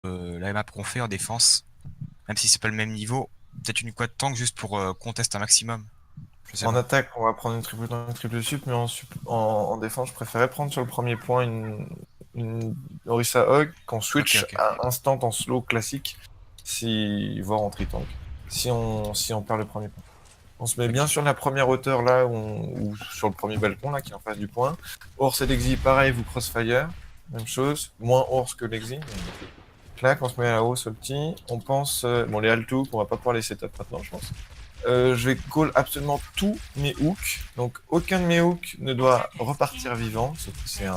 la map qu'on fait en défense, même si c'est pas le même niveau, peut-être une quad tank juste pour contest un maximum. Je sais En pas. attaque, on va prendre une triple sup, mais en défense, je préférais prendre sur le premier point une Orisa Hog qu'on Ok, switch ok. à instant en slow classique, voire en tri-tank, si on perd le premier point. On se met bien Ok. sur la première hauteur là, ou sur le premier balcon là, qui est en face du point. Ors et Lexi, pareil, vous crossfire, même chose, moins Ors que Lexi. Clac, on se met à la haut sur le petit. On pense, bon les Alto, qu'on va pas pouvoir les setup maintenant, je pense. Je vais call absolument tous mes hooks. Donc aucun de mes hooks ne doit repartir vivant. C'est un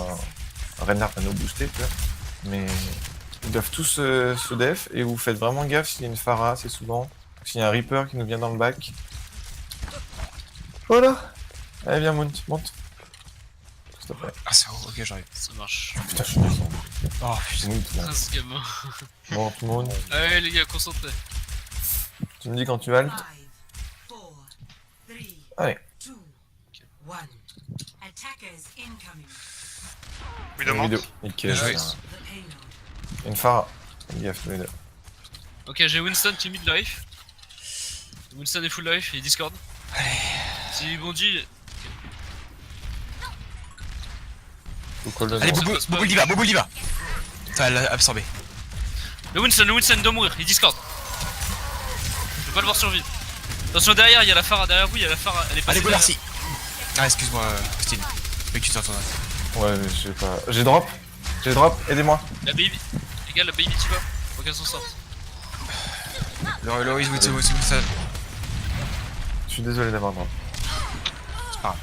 Reinhardt Nano boosté, tu vois. Mais ils doivent tous se def. Et vous faites vraiment gaffe s'il y a une Pharah, c'est souvent. S'il y a un Reaper qui nous vient dans le back. Voilà. Allez, viens, monte. S'il te plaît. Ah, c'est haut, ok, j'arrive. Ça marche. Putain, je suis descendu. Oh putain. Monte. Ce gamin. Monte. Allez les gars, concentrez. Tu me dis quand tu haltes. Allez. Oui, demande. Vidéo. Nickel. Bien joué. Une Pharah. Fais gaffe, tous les deux. Ok, j'ai Winston qui est mid life. Winston est full life, il Discord. Si bondit. Faut call le Allez, nom. Bobo Diva. Ça l'a absorbé. Le Winston doit mourir, il Discord. Je peux pas le voir survivre. Attention derrière, il y a la Pharah, derrière vous, il y a la Pharah, elle est passée Allez, go derrière. Darcy. Ah, excuse-moi, Christine. Mais tu t'entends. Ouais, mais je sais pas. J'ai drop, aidez-moi. La baby, les gars, la baby tu vas. Faut qu'elle s'en sorte. Loris, ça. Je suis désolé d'avoir drop. C'est pas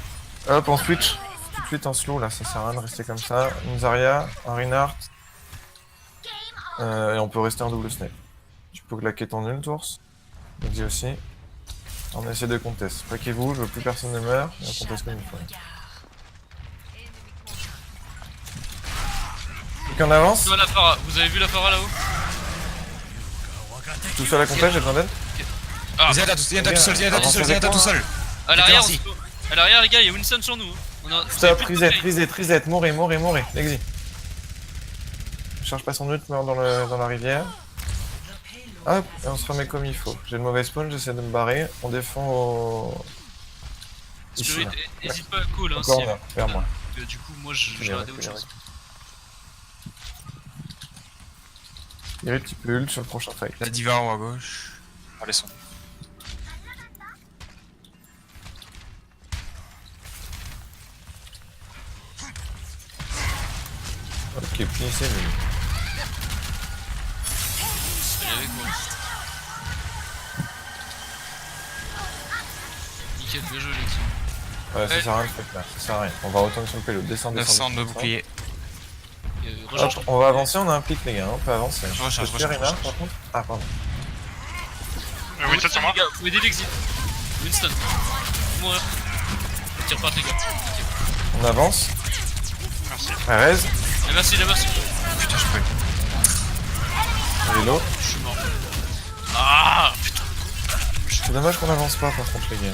Hop, on switch. Tout de suite en slow, là, ça sert à rien de rester comme ça. Une Zarya, un Reinhardt. Et on peut rester en double snipe. Tu peux claquer ton ult, ours. Vas-y aussi. On essaie de contest. Plaquez-vous, je veux plus personne ne meurt. Et on conteste comme il faut. Faut qu'on avance. La Pharah, vous avez vu la Pharah là-haut? Tout seul à contest, j'ai besoin d'aide. Ah, Zenyatta tout seul. à l'arrière, Darcy. à l'arrière les gars, il y a Winston sur nous. On a... Stop, reset, mourrez. Lexi. Je cherche pas son ult, meurt dans la rivière. Hop, et on se remet comme il faut. J'ai le mauvais spawn, j'essaie de me barrer. On défend au... Ici, Spirit, là. hésite pas à call, hein, Encore si... vers moi. Du coup, moi j'ai regardé autre chose. Spirit, tu peux ult sur le prochain fight. La diva en haut à gauche. On descend. Ok, finissez, mais... Elle est avec moi. Nickel, bien joué Lexi. Ouais, ça sert à rien de faire là, ça sert à rien. On va retourner sur le payload, descendre. 900 de bouclier. Recharge. Hop, on va avancer, on a un pic les gars, on peut avancer. Je recharge. Peux tirer, Reinhardt, par contre. Ah, pardon. Winston sur moi. Les gars, faut aider l'exit. Winston. Mourir. Tire pas les gars. On avance. Merci. Arrez, Et merci, Putain, je peux. vélo. Je suis mort. Ah putain. C'est dommage qu'on avance pas par contre les gars.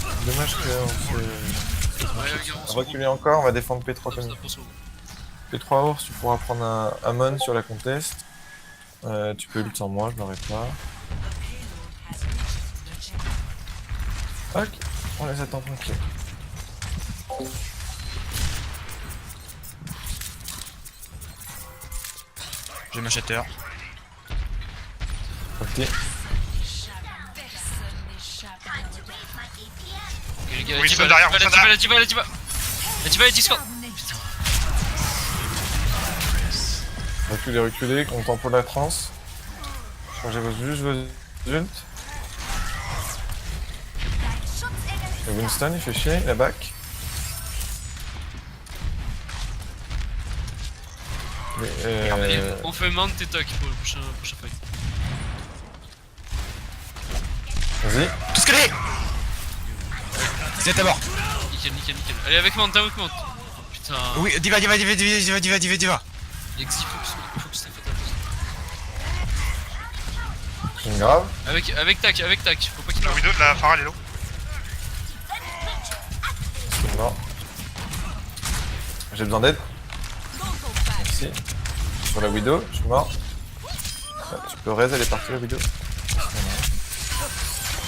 C'est dommage qu'on se... Ouais, les gars, on se Reculer encore, on va défendre P3 regroupe. comme Ça pour se regrouper. P3 ours, tu pourras prendre un Amon sur la contest. Tu peux ult sans moi, je l'aurai pas. Ok, on laisse attendre tranquille. J'ai ma shatter. Ok, Ok les gars, Winston la derrière, diva, Winston derrière. la diva est Discord. Putain. reculez, on tempo la trans. Changez juste vos ult. Et Winston il fait chier, la back. Mais, On fait mount et tac pour le prochain fight. Vas-y. Tout ce qu'elle est. C'est à mort. Nickel. Allez avec mount, t'as avec mount. Putain. Oui, diva. Lexi, faut que c'était fait C'est grave. avec tac, faut pas qu'il La meure. Widow de la Pharah, elle est low. C'est mort. J'ai besoin d'aide. Merci. Sur la Widow, je suis mort. Tu peux raise, elle est partie la vidéo.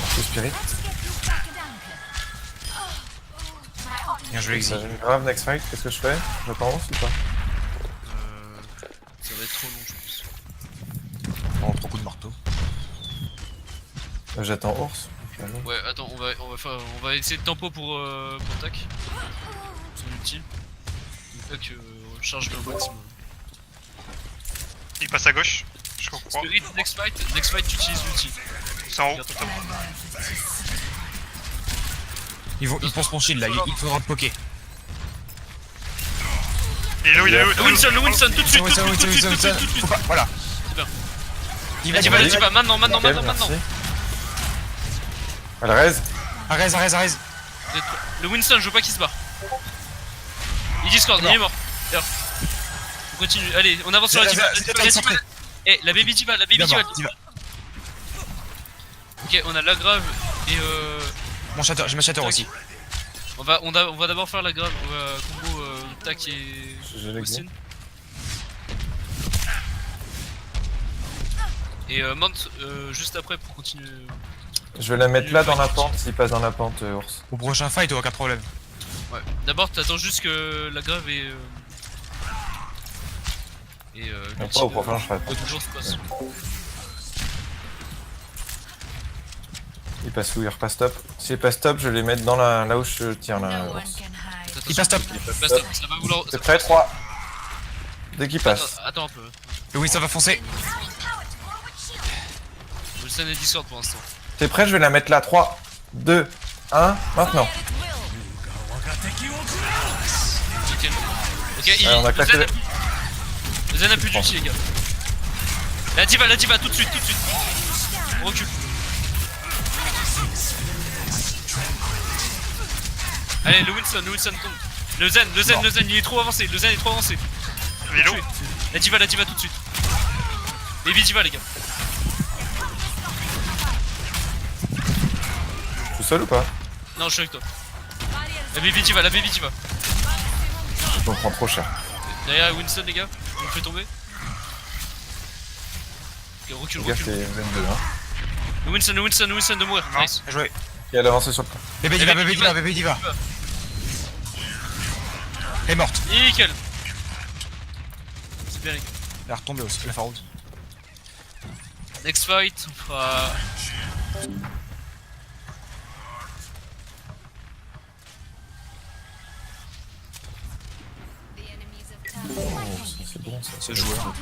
Marqué Spirit. Bien joué, Exi. Grave, next fight, qu'est-ce que je fais? J'attends ou pas? Ça va être trop long, je pense. Oh, 3 coups de marteau. J'attends ours. Ouais, attends, on va essayer de tempo pour tac. Son ulti. Donc tac, charge le maximum. Il passe à gauche. Je comprends. Spirit, next fight, tu utilises l'ulti. C'est en haut. Bientôt. Ils pensent mon shield là, il faudra le poker. Il est low, il est low. Le Winston, tout de suite, tout de suite, tout de suite, tout de suite, tout de suite. Voilà. C'est bien. Il Là, tu vas, maintenant. Merci. Elle raise. Arrête. Le Winston, je veux pas qu'il se barre. Il discord, il est mort. D'ailleurs. On continue, allez, on avance sur la diva. Eh, la baby diva, Diva. Ok, on a la grave et Mon shatter, j'ai ma shatter aussi. on va d'abord faire la grave, on va combo tac et J'ai Austin. Et monte juste après pour continuer. Je vais la mettre là dans la pente, s'il passe dans la pente, ours. Au prochain fight, aucun problème. Ouais. D'abord, t'attends juste que la grave et Pas au prochain, je ferai pas. toujours se passe. Il passe où? Il repasse top. S'il passe top, je vais les mettre dans là où je tire là. ours. Il passe top. Passe top, ça va vouloir. C'est prêt, 3. Dès qu'il passe. Attends un peu. Le Winston va foncer. Wilson est Discord pour l'instant. T'es prêt? Je vais la mettre là. 3, 2, 1, maintenant. Ok, il on a claqué le Zen a plus d'ulti, les gars. La diva, tout de suite. On recule. Allez, le Winston tombe. Le Zen, il est trop avancé. Il est low. La diva tout de suite. Baby diva, les gars. Tout seul ou pas? Non, je suis avec toi. La baby diva. Je me prends trop cher. Derrière Winston, les gars. On le fait tomber. Ok, recule. Les gars, c'est 22. Hein. Le Winston de mourir. Non. Nice. Bien joué. Et elle avance sur le point. Bébé diva. Elle est morte. Nickel. C'est bien, les gars. Elle est retombée aussi, la Pharaon. Next fight, on fera. C'est bon ça. C'est joueur.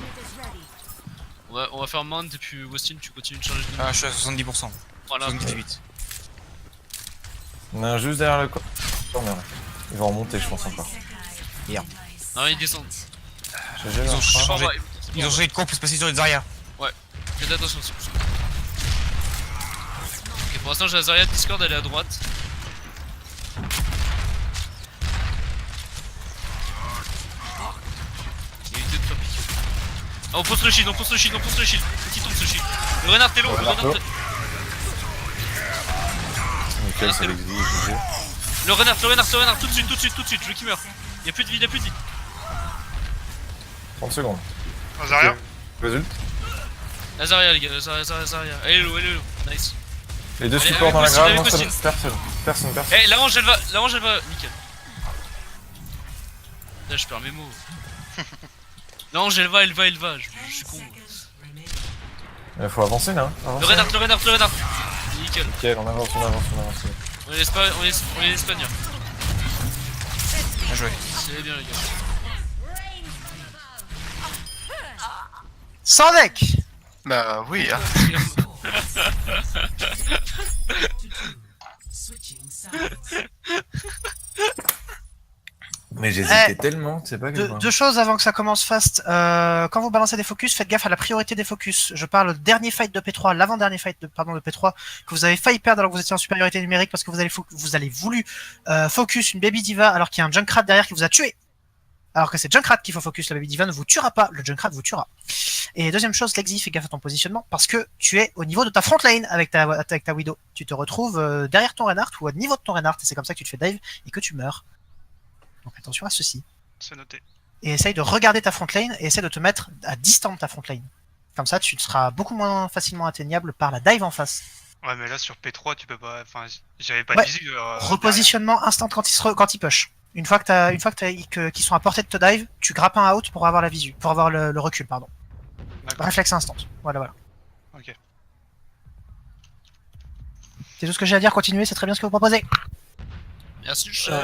On va faire Mount et puis Westin, tu continues de charger de Ah, je suis à 70%. Voilà. 78. On a juste derrière le corps. Ils vont remonter, je pense encore. Non, ils descendent. GG, Ils ont là. changé. Ils ont changé de camp pour se passer sur les arrières. Faites attention, c'est plus. Ok, pour l'instant, j'ai la Zarya de Discord, elle est à droite. Évitez de faire piquer. Ah, on pose le shield. Petit tombe ce shield. Le renard, t'es low, Nickel, c'est l'exil, GG. Le renard, tout de suite, je veux qu'il meure. Y'a plus de vie, 30 secondes. Azaria. Résultat. La Zarya, les gars, la Zarya. Elle est low, nice. Les deux Allez, supports avec dans la Westin, grave, avec non, Westin. personne. Eh, la range elle va, nickel. Là, je perds mes mots. La range elle va, je suis con. Il faut avancer là. Le renard. Nickel. Nickel, on avance. On est espagnol. Bien joué. C'est bien, les gars. Sans deck. Bah oui, hein. Mais j'hésitais tellement, tu sais pas quel point. Deux choses avant que ça commence fast. Quand vous balancez des focus, faites gaffe à la priorité des focus. Je parle du dernier fight de P3, l'avant-dernier fight de P3, que vous avez failli perdre alors que vous étiez en supériorité numérique parce que vous avez voulu focus une Baby Diva alors qu'il y a un Junkrat derrière qui vous a tué. Alors que c'est Junkrat qu'il faut focus, la Baby Diva ne vous tuera pas, le Junkrat vous tuera. Et deuxième chose, Lexi, fais gaffe à ton positionnement parce que tu es au niveau de ta front lane avec ta Widow. Tu te retrouves derrière ton Reinhardt ou au niveau de ton Reinhardt et c'est comme ça que tu te fais dive et que tu meurs. Donc attention à ceci. C'est noté. Et essaye de regarder ta front lane et essaye de te mettre à distance de ta front lane. Comme ça, tu seras beaucoup moins facilement atteignable par la dive en face. Ouais, mais là sur P3, tu peux pas. Enfin, j'avais pas Ouais. de visu. Repositionnement instant quand ils push. Une fois qu'ils sont à portée de te dive, tu grappes un out pour avoir la visu, pour avoir le recul, pardon. D'accord. Réflexe instant. Voilà. Ok. C'est tout ce que j'ai à dire, continuez, c'est très bien ce que vous proposez. Merci, chef.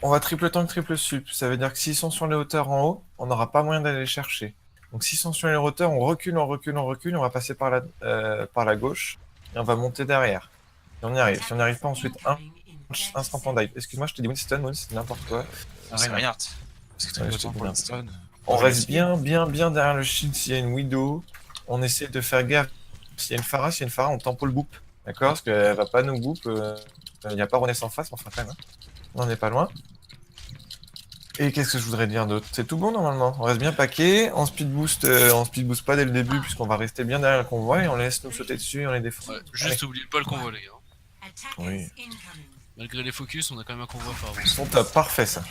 On va triple tank, triple sup. Ça veut dire que s'ils sont sur les hauteurs en haut, on n'aura pas moyen d'aller les chercher. Donc s'ils sont sur les hauteurs, on recule, on va passer par la gauche et on va monter derrière. Si on y arrive. Si on n'y arrive pas, ensuite instant en dive. Excuse-moi, je te dis Winston, c'est n'importe quoi. Regarde. Parce que t'as Ouais, le je te temps dis pour bien. Winston. On reste bien derrière le shield s'il y a une widow. On essaie de faire gaffe. S'il y a une Pharah, on tempo le boop. D'accord? Parce qu'elle va pas nous boop. Il n'y a pas Renaissance en face, mais enfin quand même. Hein. On n'est pas loin. Et qu'est-ce que je voudrais dire d'autre? C'est tout bon normalement. On reste bien paqué. On speed boost pas dès le début puisqu'on va rester bien derrière le convoi et on laisse nous sauter dessus et on les défend. Ouais, juste oubliez pas le convoi, les gars. Oui. Malgré les focus, on a quand même un convoi à faire Ils avancer. sont top, parfait ça.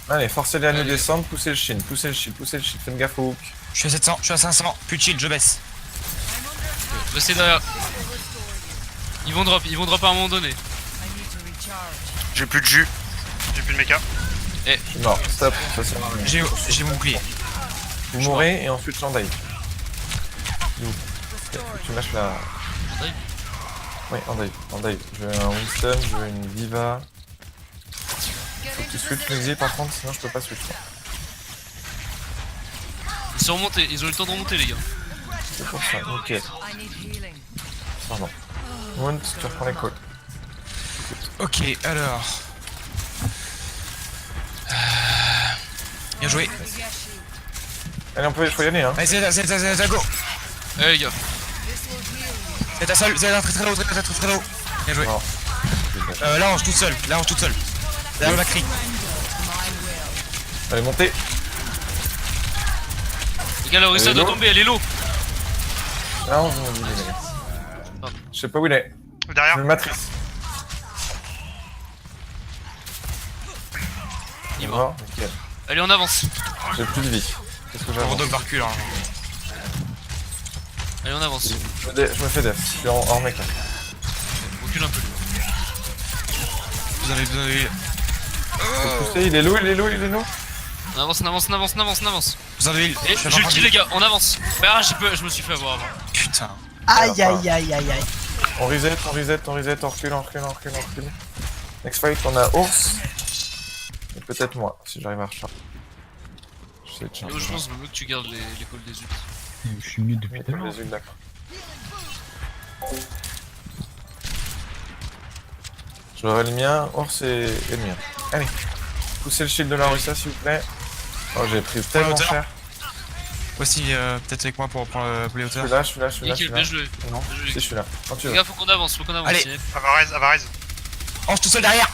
Allez, forcez-les à nous descendre, poussez le shield. Faites gaffe au hook. Je suis à 700, je suis à 500. Plus de shield, je baisse. Restez derrière. Ils vont drop à un moment donné. J'ai plus de jus. J'ai plus de méca. Je suis mort, stop. Ça, c'est marrant. J'ai mon bouclier. Vous mourrez et ensuite j'en dive. Tu lâches la... En dive. Oui, en dive. Je veux un Winston, je veux une Diva. Faut que tu switches l'exil par contre, sinon je peux pas switch. Ils sont remontés, ils ont eu le temps de remonter, les gars. C'est pour ça, ok. Pardon. Mount, tu reprends les calls. Ok, alors. Bien joué. Allez, faut y aller, hein. Allez, c'est go. Allez, les gars. C'est ta seule, c'est très low, très low. Bien joué. Non. Là, on toute seule. Derrière la cri. Allez, montez. Les gars, la Orisa Elle est doit low. tomber, elle est low. Là, on vous dit, les gars. Je sais pas où il est. Derrière. Je veux matrice. Il va. Mort, nickel. Allez, on avance. J'ai plus de vie. Qu'est-ce que j'ai Mon dog va reculer. Allez, on avance. Je me fais def. Je suis hors mec là. Recule un peu. Vous avez besoin de... Faut pousser, il est low. On avance. Besoin de heal. Et Je suis j'ai le en train kill, de- les gars, on avance. Bah, je me suis fait avoir avant. Putain. Aïe. On reset, on recule. Next fight, on a Ours. Et peut-être moi, si j'arrive à recharger. Je sais, tiens. Et je pense, vaut mieux que tu gardes les calls des ult. Je suis mute depuis tout à l'heure. Les yeux, d'accord. J'aurai le mien, Ours et le mien. Allez, poussez le shield de la Russa s'il vous plaît. Oh, j'ai pris tellement hauteur. cher. Voici peut-être avec moi pour prendre les hauteurs. Je suis là. Nickel, bien joué. Non, Bien joué. si je suis là. Quand tu Les veux. gars, faut qu'on avance. Allez. Avarez. Ange tout seul derrière.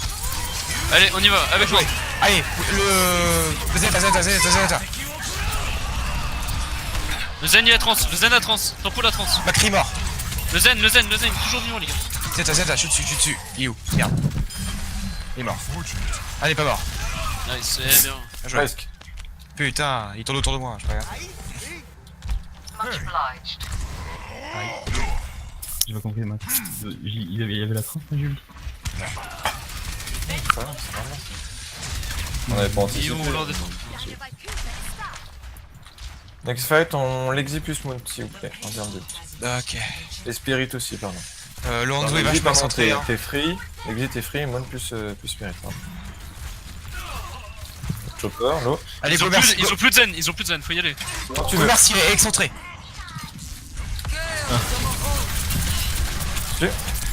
Allez, on y va, avec moi. Allez, le Z. Le Zen, il est à trans. Le Zen à trans. Tempo la trans. Macri mort. Le Zen, il est toujours vivant, les gars. Z, je suis dessus. Il est où? Merde. Il est mort. Ah, il est pas mort. Nice, c'est bien. Bien joué. Presque. Putain, il tourne autour de moi, je regarde. J'ai pas compris, Max. Il y avait la trace, Jules. Ça, c'est vraiment. On avait pas Ils anticipé. vont vouloir descendre. Next fight, on l'exi plus Moon s'il vous plaît, en termes de. Ok. Et Spirit aussi, pardon. Le Hanzo est L'exi, vachement pardon, centré. Hein. T'es free, l'exi t'es free, Moon plus Spirit. Hein. Chopper, l'eau. Allez, Ils ont Gomer, plus de Zen, faut y aller. Quand tu veux. Gomer, il est excentré.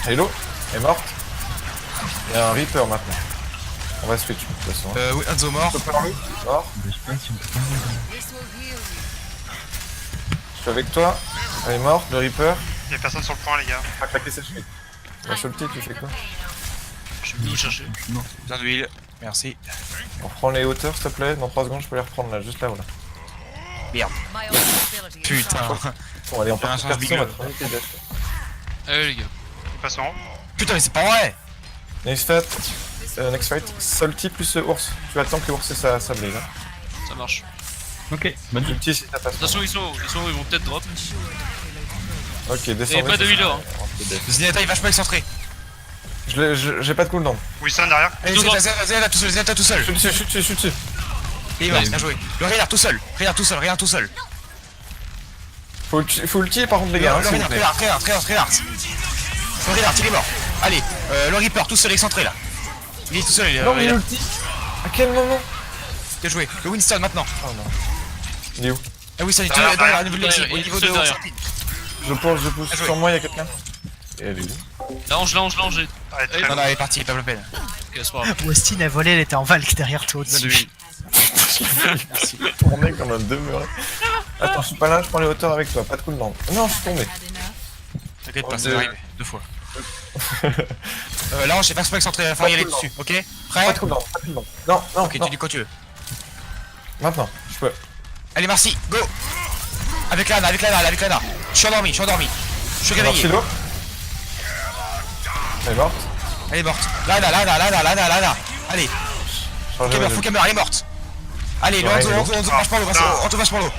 Hello est morte. Il y a un Reaper maintenant. On va switch de toute façon. Hein. Oui, Hanzo mort. Chopper, lui, mort. Je sais pas si on peut pas arriver. Je suis avec toi. Elle est morte, le Reaper. Y'a personne sur le point, les gars. Ah, claquer cette suite. La Sholty, tu fais quoi? Je suis venu vous chercher. Je suis mort. Besoin d'huile. Merci. On reprend les hauteurs s'il te plaît. Dans 3 secondes, je peux les reprendre là, juste là-haut là. Putain. Bon, allez, on part un sur sens personne, on va big prendre une dash. Allez, les gars. Il passe en haut. Putain, mais c'est pas vrai. Next fight, Salty plus Ours. Tu attends que Ours ait sa blade. Hein. Ça marche. Ok, bonne nuit. Ulti si ça passe. Attention, ils sont hauts, ils vont peut-être drop. Ok, descendez. Et pas de healer, hein. Zenyatta il va vachement excentré. J'ai pas de cooldown. Winston derrière. Allez, Zenyatta tout seul, Zenyatta tout seul. Je suis dessus. Il est mort, bien joué. Le Reinhardt tout seul, Reinhardt tout seul. Faut ulti par contre les gars. Le Reinhardt, Le Reinhardt, il est mort. Allez, le Reaper tout seul excentré là. Il est tout seul, Non mais Reinhardt. l'ulti. À quel moment? Bien joué. Le Winston maintenant. Oh non. Il est où? Ah Winston, il est Derrière, derrière, au niveau de derrière, au il est niveau tout de seul derrière. Je pousse. Bien joué. Sur moi y'a quelqu'un? Et elle est où? L'ange. Ouais, très Non, loin. non, elle est partie, il est pas la peine. Ok, c'est pas grave. Westin a volé, elle était en valk derrière toi Besoin de au-dessus. vie. Je tournais comme un demeuré. Attends, je suis pas là, je prends les hauteurs avec toi, pas de cooldown. Non, je suis tombé. T'inquiète pas, Oh, ça deux. va arriver, 2 fois. Là, on sait pas excentré, enfin, y aller dessus, ok? Pas Prêt? de cooldown, pas de cooldown. Non, Ok, tu dis quoi tu veux. Maintenant, je peux. Allez, Marcy, go! Avec Lana. Je suis endormi. Je suis réveillé. Marcelo. Elle est morte. Elle est morte. Lana. Allez, Chargez faut caméra, elle est morte. Allez, le Ouais, Hanzo, elle est marche par l'eau, Hanzo marche par l'eau.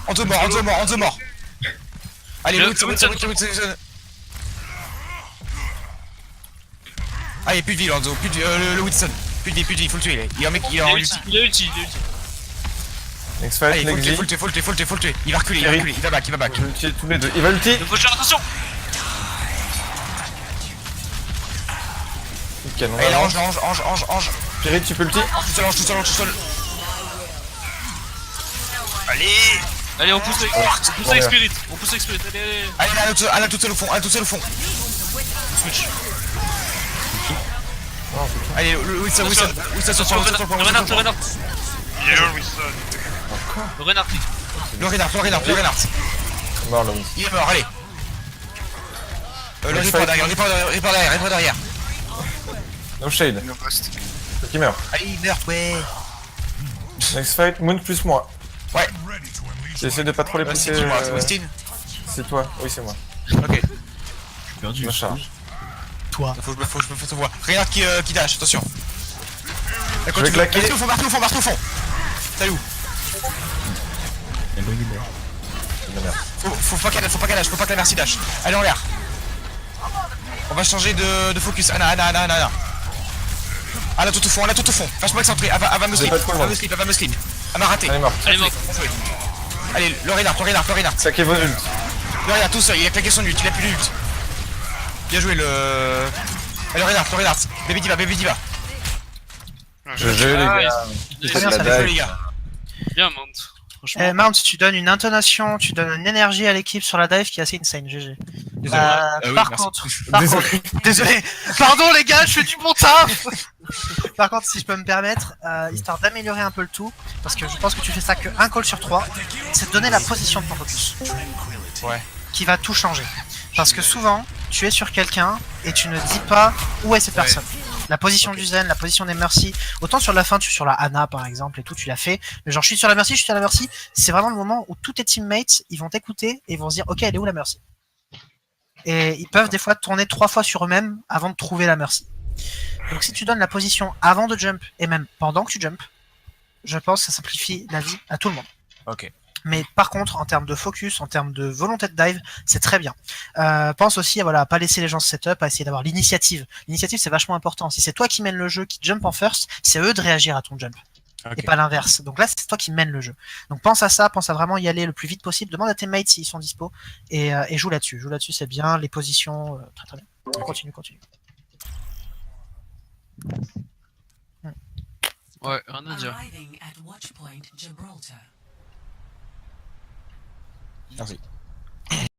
Hanzo mort. Allez, Le Wilson. Allez, plus de vie, Hanzo, le Wilson. Plus de vie, faut le tuer. Il est en mec, il est en ulti. Il a ulti. Next Allez, fight, Lexi. faut le tuer. Il va reculer, il va back. Je vais ulti tous les deux. Il va ulti. Il faut faire attention. Nickel, on Allez, avance. ange. Spirit, tu peux ulti. Tout seul. Allez, on pousse avec Spirit. Allez. Allez, Anna tout seul au fond. Switch. Allez, le Wilson sur le point. Le Reinhardt. Il est où Winston? Le Reinhardt. Le Reinhardt. Mort là. Il est mort, allez. Le Reaper derrière. No shade. No ghost. Qui meurt. Allez, il meurt, ouais. Next fight, Moon plus moi. Ouais. J'essaie de pas trop les pousser. C'est qui moi, c'est Westin? C'est toi. Oui, c'est moi. Ok. Je suis perdu. Je me charge. Toi. Faut que je me fasse voir. Reinhardt qui dash, attention. Je vais claquer. Marque au fond. Salut où? Il y a un brigadier. C'est de la merde. Faut pas qu'elle dash, faut pas que la merci dash. Allez en l'air. On va changer de focus. Anna. Anna tout au fond. Vachement excentré. Elle va me slip. pas de cooldown. Elle va me slip. Elle m'a raté. Elle est morte. Elle est morte. Allez, le Reinhardt. Saquez vos ults. Le Reinhardt tout seul, il a claqué son ult, il a plus d'ult. Bien joué le... Allez, le Reinhardt. Baby Diva. Je les gars. Très bien, la ça Bien joué dague. les gars. Bien, Mount. Franchement. Mount, tu donnes une intonation, tu donnes une énergie à l'équipe sur la dive qui est assez insane, GG. Désolé. Oui, Par merci. contre, Désolé. désolé, pardon les gars, je fais du bon taf. Par contre, si je peux me permettre, histoire d'améliorer un peu le tout, parce que je pense que tu fais ça que un call sur 3, c'est de donner la position de ton focus. Ouais. Qui va tout changer. Parce que souvent, tu es sur quelqu'un et tu ne dis pas où est cette Ouais. personne. La position du Zen, la position des Mercy. Autant sur la fin, tu es sur la Anna par exemple et tout, tu l'as fait. Mais genre, je suis sur la Mercy. C'est vraiment le moment où tous tes teammates, ils vont t'écouter et ils vont se dire, ok, elle est où la Mercy? Et ils peuvent des fois tourner 3 fois sur eux-mêmes avant de trouver la Mercy. Donc si tu donnes la position avant de jump et même pendant que tu jump, je pense que ça simplifie la vie à tout le monde. Ok. Mais par contre, en termes de focus, en termes de volonté de dive, c'est très bien. Pense aussi à pas laisser les gens se setup, à essayer d'avoir l'initiative. L'initiative, c'est vachement important. Si c'est toi qui mène le jeu, qui jump en first, c'est eux de réagir à ton jump. Ok. Et pas l'inverse. Donc là, c'est toi qui mène le jeu. Donc pense à ça, pense à vraiment y aller le plus vite possible. Demande à tes mates s'ils sont dispo et joue là-dessus. Joue là-dessus, c'est bien. Les positions, très bien. Continue. Ouais, rien à dire. Arriving at Watchpoint Gibraltar. Merci.